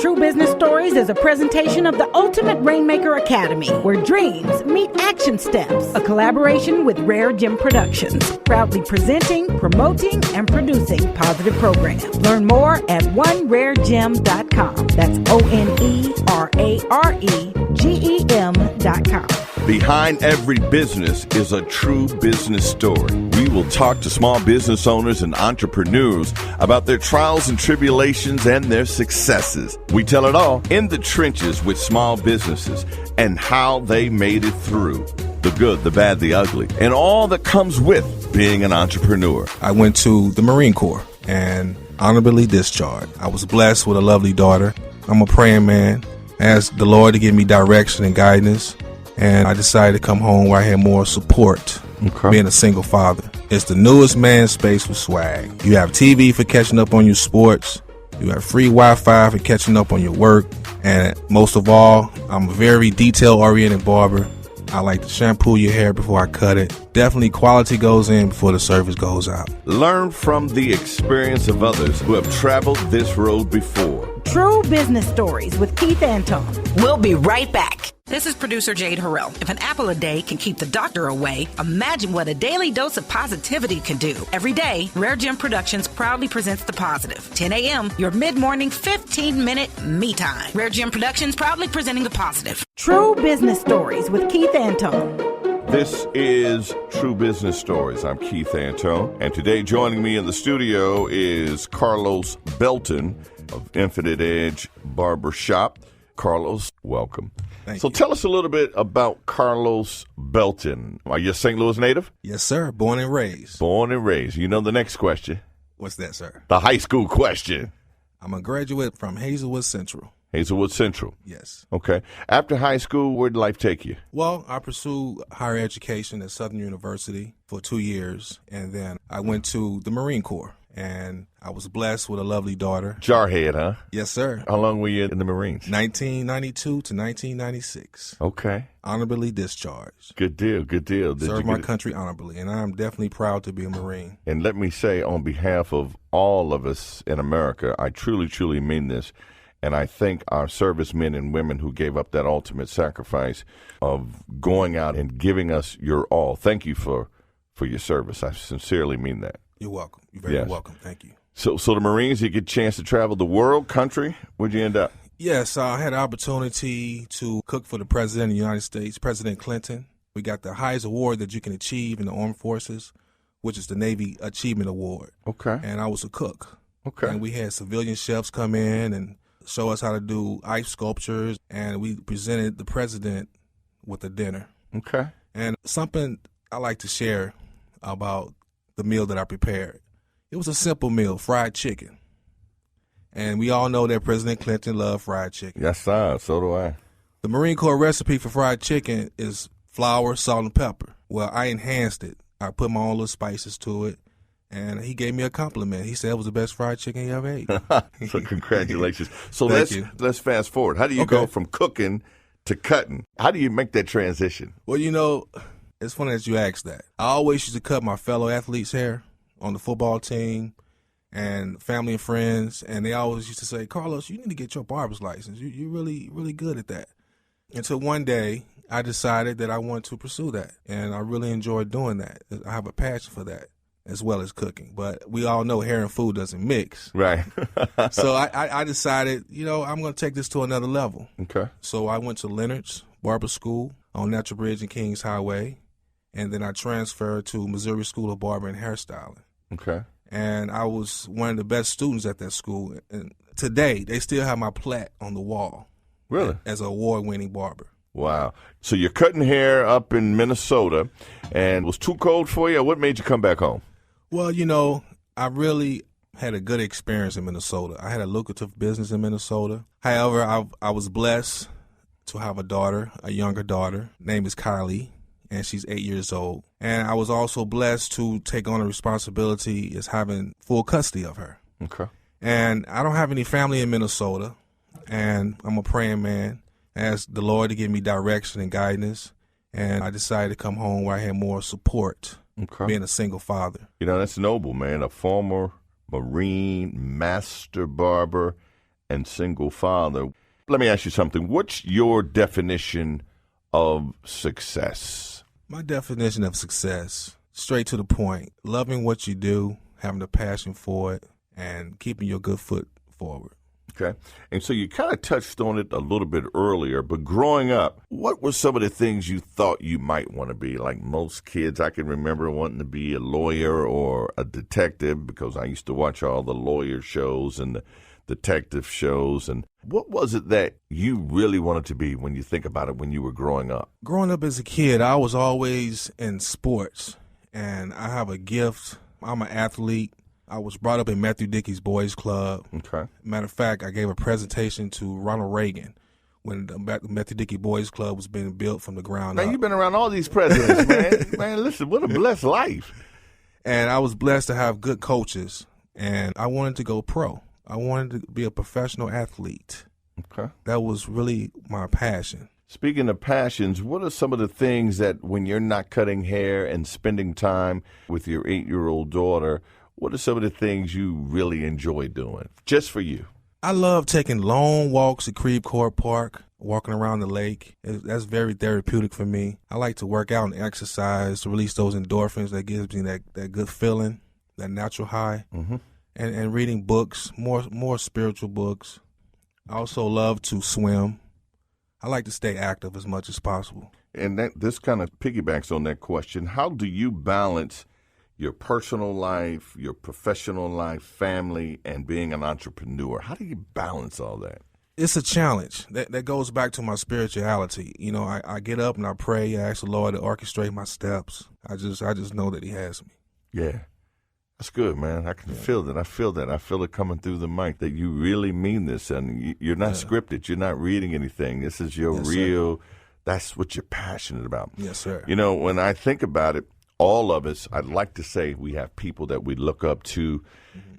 True Business Stories is a presentation of the Ultimate Rainmaker Academy, where dreams meet action steps. A collaboration with RareGem Productions, proudly presenting, promoting, and producing positive programs. Learn more at OneRareGem.com. That's OneRareGem.com. Behind every business is a true business story. We will talk to small business owners and entrepreneurs about their trials and tribulations and their successes. We tell it all in the trenches with small businesses and how they made it through. The good, the bad, the ugly, and all that comes with being an entrepreneur. I went to the Marine Corps and honorably discharged. I was blessed with a lovely daughter. I'm a praying man. I asked the Lord to give me direction and guidance. And I decided to come home where I had more support, being a single father. It's the newest man space with swag. You have TV for catching up on your sports. You have free Wi-Fi for catching up on your work. And most of all, I'm a very detail-oriented barber. I like to shampoo your hair before I cut it. Definitely quality goes in before the service goes out. Learn from the experience of others who have traveled this road before. True Business Stories with Keith Antone. We'll be right back. This is producer Jade Harrell. If an apple a day can keep the doctor away, imagine what a daily dose of positivity can do. Every day, RareGem Productions proudly presents The Positive. 10 a.m., your mid-morning 15-minute me time. RareGem Productions proudly presenting The Positive. True Business Stories with Keith Antone. This is True Business Stories. I'm Keith Antone, and today joining me in the studio is Carlos Belton of Infinite Edge Barber Shop. Carlos, welcome. Thank you. Tell us a little bit about Carlos Belton. Are you a St. Louis native? Yes, sir. Born and raised. Born and raised. You know the next question. What's that, sir? The high school question. I'm a graduate from Hazelwood Central. Hazelwood Central. Yes. Okay. After high school, where did life take you? Well, I pursued higher education at Southern University for 2 years, and then I went to the Marine Corps. And I was blessed with a lovely daughter. Jarhead, huh? Yes, sir. How long were you in the Marines? 1992 to 1996. Okay. Honorably discharged. Good deal, good deal. Served my country honorably, and I'm definitely proud to be a Marine. And let me say, on behalf of all of us in America, I truly, truly mean this. And I thank our servicemen and women who gave up that ultimate sacrifice of going out and giving us your all. Thank you for your service. I sincerely mean that. You're welcome. You're very welcome. Thank you. So the Marines, you get a chance to travel the world, country. Where'd you end up? Yes, I had the opportunity to cook for the President of the United States, President Clinton. We got the highest award that you can achieve in the armed forces, which is the Navy Achievement Award. Okay. And I was a cook. Okay. And we had civilian chefs come in and show us how to do ice sculptures, and we presented the president with a dinner. Okay. And something I like to share about the meal that I prepared. It was a simple meal, fried chicken. And we all know that President Clinton loved fried chicken. Yes, sir. So do I. The Marine Corps recipe for fried chicken is flour, salt, and pepper. Well, I enhanced it. I put my own little spices to it. And he gave me a compliment. He said it was the best fried chicken he ever ate. So congratulations. So let's fast forward. How do you go from cooking to cutting? How do you make that transition? Well, you know, it's funny that you asked that. I always used to cut my fellow athletes' hair on the football team and family and friends, and they always used to say, Carlos, you need to get your barber's license. You're really, really good at that. Until one day, I decided that I wanted to pursue that, and I really enjoyed doing that. I have a passion for that as well as cooking. But we all know hair and food doesn't mix. Right. So I decided, you know, I'm going to take this to another level. Okay. So I went to Leonard's Barber School on Natural Bridge and Kings Highway. And then I transferred to Missouri School of Barber and Hairstyling. Okay. And I was one of the best students at that school. And today, they still have my plaque on the wall. Really? As an award-winning barber. Wow. So you're cutting hair up in Minnesota, and it was too cold for you? Or what made you come back home? Well, you know, I really had a good experience in Minnesota. I had a lucrative business in Minnesota. However, I was blessed to have a daughter, a younger daughter. Name is Kylie. And she's 8 years old. And I was also blessed to take on the responsibility as having full custody of her. Okay. And I don't have any family in Minnesota, and I'm a praying man. I asked the Lord to give me direction and guidance, and I decided to come home where I had more support, being a single father. You know, that's noble, man. A former Marine, master barber, and single father. Let me ask you something. What's your definition of success? My definition of success, straight to the point, loving what you do, having a passion for it, and keeping your good foot forward. Okay. And so you kind of touched on it a little bit earlier, but growing up, what were some of the things you thought you might want to be? Like most kids, I can remember wanting to be a lawyer or a detective because I used to watch all the lawyer shows and the detective shows. And what was it that you really wanted to be when you think about it when you were growing up? Growing up as a kid, I was always in sports, and I have a gift. I'm an athlete. I was brought up in Matthew Dickey's Boys Club. Okay. Matter of fact, I gave a presentation to Ronald Reagan when the Matthew Dickey Boys Club was being built from the ground up. Man, you've been around all these presidents, man. Man, listen, what a blessed life. And I was blessed to have good coaches, and I wanted to go pro. I wanted to be a professional athlete. Okay. That was really my passion. Speaking of passions, what are some of the things that when you're not cutting hair and spending time with your 8-year-old daughter, what are some of the things you really enjoy doing, just for you? I love taking long walks at Creve Court Park, walking around the lake. That's very therapeutic for me. I like to work out and exercise to release those endorphins that gives me that good feeling, that natural high. Mm-hmm. And reading books, more spiritual books. I also love to swim. I like to stay active as much as possible. And this kind of piggybacks on that question. How do you balance your personal life, your professional life, family, and being an entrepreneur? How do you balance all that? It's a challenge. That goes back to my spirituality. You know, I get up and I pray. I ask the Lord to orchestrate my steps. I just know that He has me. Yeah. That's good, man. I can feel that. I feel that. I feel it coming through the mic that you really mean this, and you're not scripted. You're not reading anything. This is your real, that's what you're passionate about. Yes, sir. You know, when I think about it, all of us, I'd like to say we have people that we look up to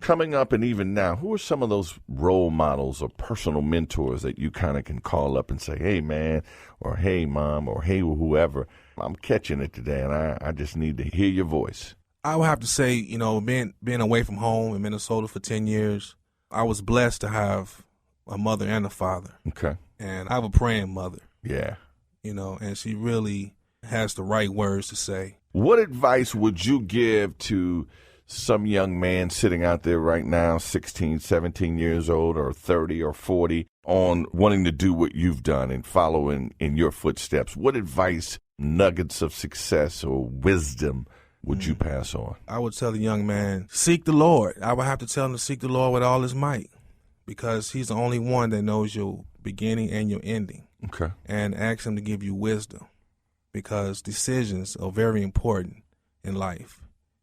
coming up, and even now, who are some of those role models or personal mentors that you kind of can call up and say, hey, man, or hey, mom, or hey, whoever, I'm catching it today, and I just need to hear your voice? I would have to say, you know, being away from home in Minnesota for 10 years, I was blessed to have a mother and a father. Okay. And I have a praying mother. Yeah. You know, and she really has the right words to say. What advice would you give to some young man sitting out there right now, 16, 17 years old, or 30 or 40, on wanting to do what you've done and following in your footsteps? What advice, nuggets of success or wisdom would you pass on? I would tell the young man, seek the Lord. I would have to tell him to seek the Lord with all his might, because He's the only one that knows your beginning and your ending. Okay. And ask Him to give you wisdom, because decisions are very important in life.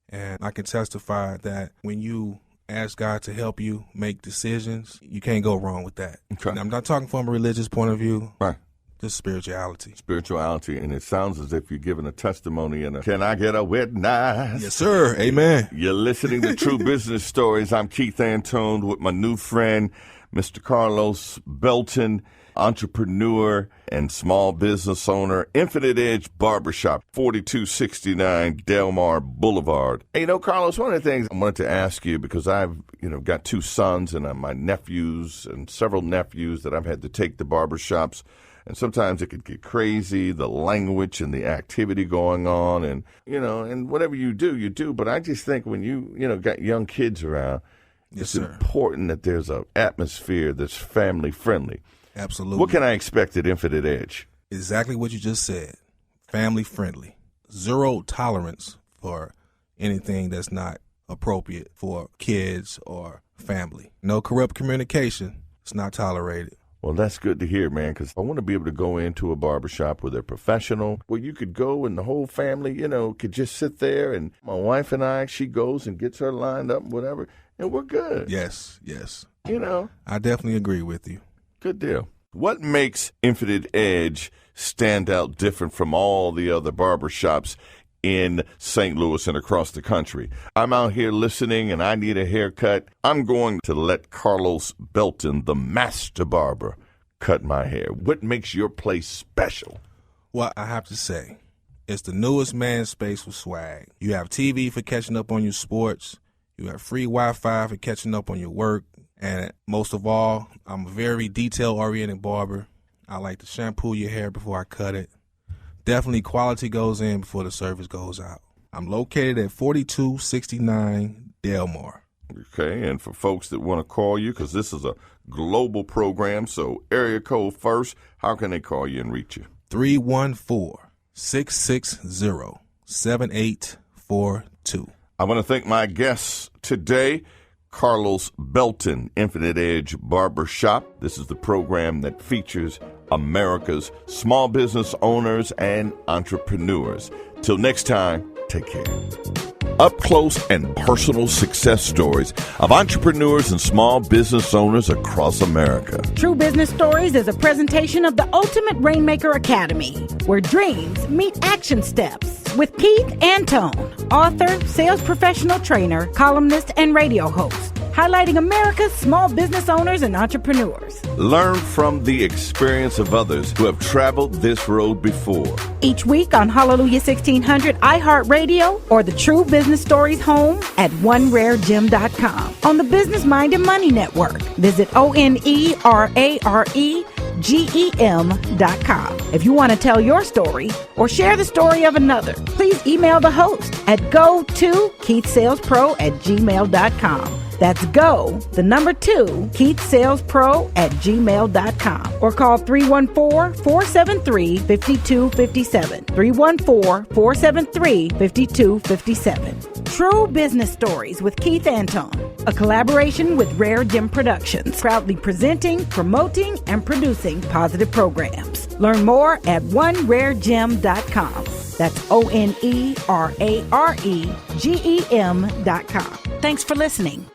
And I can testify that when you ask God to help you make decisions, you can't go wrong with that. Okay. And I'm not talking from a religious point of view. Right. Just spirituality. Spirituality, and it sounds as if you're giving a testimony and can I get a witness? Yes, sir. Amen. You're listening to True Business Stories. I'm Keith Antone with my new friend, Mr. Carlos Belton, entrepreneur and small business owner, Infinite Edge Barber Shop, 4269 Delmar Boulevard. Hey, you know, Carlos, one of the things I wanted to ask you, because I've, got 2 sons and my nephews and several nephews that I've had to take to barbershops. And sometimes it could get crazy, the language and the activity going on. And, and whatever you do. But I just think when you, got young kids around, it's important that there's an atmosphere that's family friendly. Absolutely. What can I expect at Infinite Edge? Exactly what you just said. Family friendly. 0 tolerance for anything that's not appropriate for kids or family. No corrupt communication. It's not tolerated. Well, that's good to hear, man, because I want to be able to go into a barbershop where they're professional, where you could go and the whole family, could just sit there, and my wife and I, she goes and gets her lined up and whatever, and we're good. Yes. I definitely agree with you. Good deal. What makes Infinite Edge stand out different from all the other barbershops in St. Louis and across the country? I'm out here listening and I need a haircut. I'm going to let Carlos Belton, the master barber, cut my hair. What makes your place special? Well, I have to say, it's the newest man space with swag. You have TV for catching up on your sports. You have free Wi-Fi for catching up on your work And most of all, I'm a very detail-oriented barber. I like to shampoo your hair before I cut it. Definitely quality goes in before the service goes out. I'm located at 4269 Delmar. Okay, and for folks that want to call you, because this is a global program, so area code first, how can they call you and reach you? 314-660-7842. I want to thank my guests today, Carlos Belton, Infinite Edge Barber Shop. This is the program that features America's small business owners and entrepreneurs. Till next time, take care. Up close and personal success stories of entrepreneurs and small business owners across America. True Business Stories is a presentation of the Ultimate Rainmaker Academy, where dreams meet action steps, with Keith Antone, author, sales professional trainer, columnist, and radio host, highlighting America's small business owners and entrepreneurs. Learn from the experience of others who have traveled this road before. Each week on Hallelujah 1600 iHeartRadio or the True Business Stories home at OneRareGem.com on the Business Mind and Money Network. Visit OneRareGem.com. If you want to tell your story or share the story of another, please email the host at go2KeithSalesPro@gmail.com. That's go, the number 2, KeithSalesPro@gmail.com. Or call 314-473-5257. 314-473-5257. True Business Stories with Keith Antone, a collaboration with RareGem Productions, proudly presenting, promoting, and producing positive programs. Learn more at OneRareGem.com. That's OneRaregem.com. Thanks for listening.